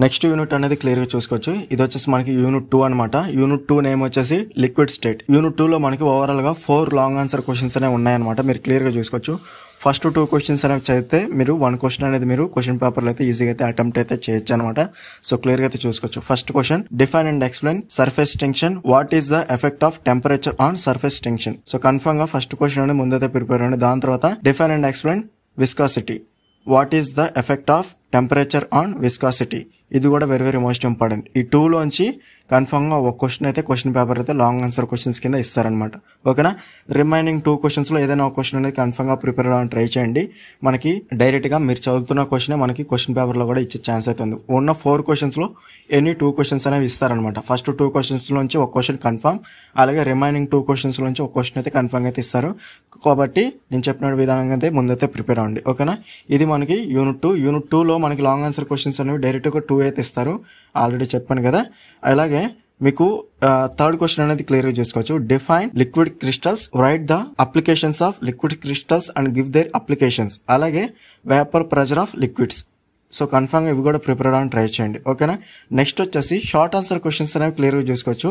Next unit అనేది clear గా చూసుకోవచ్చు. ఇది వచ్చేసి మనకి యూనిట్ 2 అనమాట. యూనిట్ 2 నేమ్ వచ్చేసి లిక్విడ్ స్టేట్. యూనిట్ 2 లో మనకి ఓవరాల్ గా 4 లాంగ్ ఆన్సర్ క్వశ్చన్స్ అనేవి ఉన్నాయన్నమాట. మీరు క్లియర్ గా చూసుకోవచ్చు. ఫస్ట్ 2 క్వశ్చన్స్ అనేవి చదివితే మీరు 1 క్వశ్చన్ అనేది మీరు క్వశ్చన్ పేపర్ లో అయితే ఈజీగా అయితే అటెంప్ట్ అయితే చేయొచ్చు అనమాట. సో క్లియర్ గా అయితే చూసుకోవచ్చు. First question, define and explain surface tension. What is the effect of temperature on surface tension? So confirm గా ఫస్ట్ క్వశ్చన్ అనేది ముందైతే ప్రిపేర్ అవ్వండి. దాని తర్వాత define and explain viscosity. What is the effect of temperature on viscosity? ఇది కూడా very very most important. ఈ 2 లోంచి కన్ఫర్మ్ గా ఒక క్వశ్చన్ అయితే క్వశ్చన్ పేపర్ అయితే లాంగ్ ఆన్సర్ క్వశ్చన్స్ కింద ఇస్తారనమాట. ఓకేనా? రిమైనింగ్ 2 క్వశ్చన్స్ లో ఏదైనా ఒక క్వశ్చన్ అనేది కన్ఫర్మ్ గా ప్రిపేర్ అవ్వడానికి ట్రై చేయండి. మనకి డైరెక్ట్ గా మీరు చదువుతున్న క్వశ్చన్ మనకి క్వశ్చన్ పేపర్ లో కూడా ఇచ్చే ఛాన్స్ అయితే ఉంది. ఉన్న 4 క్వశ్చన్స్ లో ఎనీ 2 క్వశ్చన్స్ అనేవి ఇస్తారనమాట. ఫస్ట్ 2 క్వశ్చన్స్ నుంచి ఒక క్వశ్చన్ కన్ఫర్మ్, అలాగే రిమైనింగ్ 2 క్వశ్చన్స్ నుంచి ఒక క్వశ్చన్ అయితే కన్ఫర్మ్ అయితే ఇస్తారు. కాబట్టి నేను చెప్పిన విధానంగా అయితే ముందైతే ప్రిపేర్ అవ్వండి. ఓకేనా? ఇది మనకి యూనిట్ 2. యూనిట్ 2 లో మనకి లాంగ్ ఆన్సర్ క్వశ్చన్స్ అనేవి డైరెక్ట్ గా 2 అయితే ఇస్తారు. ఆల్రెడీ చెప్పాను కదా. అలాగే మీకు థర్డ్ క్వశ్చన్ అనేది క్లియర్ గా చూసుకోవచ్చు. Define liquid crystals, right the applications of liquid crystals and give their applications. అలాగే vapour pressure of liquids. So confirm గా ఇవి కూడా ప్రిపేర్ అవ్వడానికి ట్రై చేయండి. ఓకేనా? నెక్స్ట్ వచ్చేసి షార్ట్ ఆన్సర్ క్వశ్చన్స్ అనేవి క్లియర్ గా చూసుకోవచ్చు.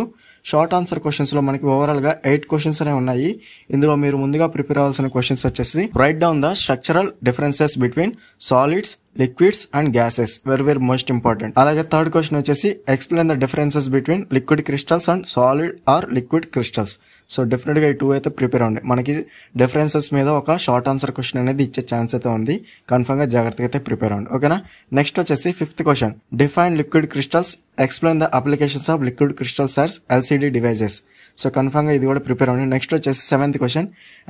షార్ట్ ఆన్సర్ క్వశ్చన్స్ లో మనకి ఓవరాల్ గా 8 క్వశ్చన్స్ అనేవి ఉన్నాయి. ఇందులో మీరు ముందుగా ప్రిపేర్ అవ్వాల్సిన క్వశ్చన్స్ వచ్చేసి write down the structural differences between solids, liquids and gases. Very very most important. అలాగే థర్డ్ క్వశ్చన్ వచ్చేసి explain the differences between liquid crystals and solid or liquid crystals. So definite గా ఈ 2 అయితే prepare అవ్వండి. మనకి differences మీద ఒక short answer question అనేది ఇచ్చే ఛాన్స్ అయితే ఉంది. కన్ఫర్మ్ గా జాగ్రత్తగా అయితే ప్రిపేర్ అవ్వండి. ఓకేనా? నెక్స్ట్ వచ్చేసి 5th question, define liquid crystals, explain the applications of liquid crystals as LCD devices. So confirm గా ఇది కూడా ప్రిపేర్ అవ్వండి. నెక్స్ట్ వచ్చేసి 7th question,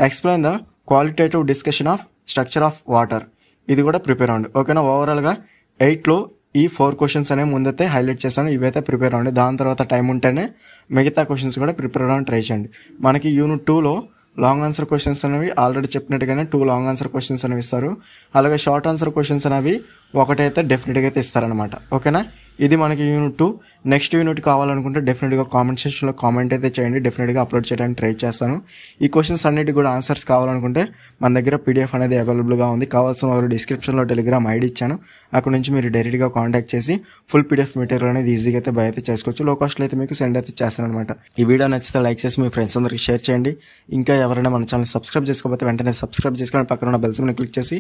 explain the qualitative discussion of structure of water. ఇది కూడా ప్రిపేర్ అవ్వండి. ఓకేనా? ఓవరాల్ గా 8 లో ఈ 4 క్వశ్చన్స్ అనేవి ముందైతే హైలైట్ చేశాను. ఇవైతే ప్రిపేర్ అవ్వండి. దాని తర్వాత టైం ఉంటేనే మిగతా క్వశ్చన్స్ కూడా ప్రిపేర్ అవ్వడానికి ట్రై చేయండి. మనకి యూనిట్ 2 లో లాంగ్ ఆన్సర్ క్వశ్చన్స్ అనేవి ఆల్రెడీ చెప్పినట్టుగానే 2 లాంగ్ ఆన్సర్ క్వశ్చన్స్ అనేవి ఇస్తారు. అలాగే షార్ట్ ఆన్సర్ క్వశ్చన్స్ అనేవి ఒకటైతే డెఫినెట్ గా అయితే ఇస్తారనమాట. ఓకేనా? ఇది మనకి యూనిట్ 2. నెక్స్ట్ యూనిట్ కావాలనుకుంటే డెఫినెట్ గా కామెంట్ సెక్షన్ లో కామెంట్ అయితే చేయండి. డెఫినెట్ గా అప్లోడ్ చేయడానికి ట్రై చేస్తాను. ఈ క్వశ్చన్స్ అన్నిటికి కూడా ఆన్సర్స్ కావాలనుకుంటే మన దగ్గర పీడిఎఫ్ అనేది అవైలబుల్ గా ఉంది. కావాల్సిన వారు డిస్క్రిప్షన్ లో టెలిగ్రామ్ ఐడి ఇచ్చాను. అక్కడ నుంచి మీరు డైరెక్ట్ గా కాంటాక్ట్ చేసి ఫుల్ పీడిఎఫ్ మెటీరియల్ అనేది ఈజీగా అయితే బై అయితే చేసుకోవచ్చు. లో కాస్ట్ లో అయితే మీకు సెండ్ అయితే చేస్తాను అనమాట. ఈ వీడియో నచ్చితే లైక్ చేసి మీ ఫ్రెండ్స్ అందరికి షేర్ చేయండి. ఇంకా ఎవరైనా మన ఛానల్ సబ్స్క్రైబ్ చేసుకోకపోతే వెంటనే సబ్స్క్రైబ్ చేసుకొని పక్కన ఉన్న బెల్ సింబల్ క్లిక్ చేసి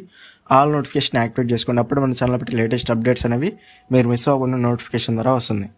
ఆల్ నోటిఫికేషన్ యాక్టివేట్ చేసుకోండి. అప్పుడు మన ఛానల్ పెట్టి లేటెస్ట్ అప్డేట్స్ అనేవి మీరు మిస్ అవ్వకుండా నోటిఫికేషన్ ద్వారా వస్తుంది.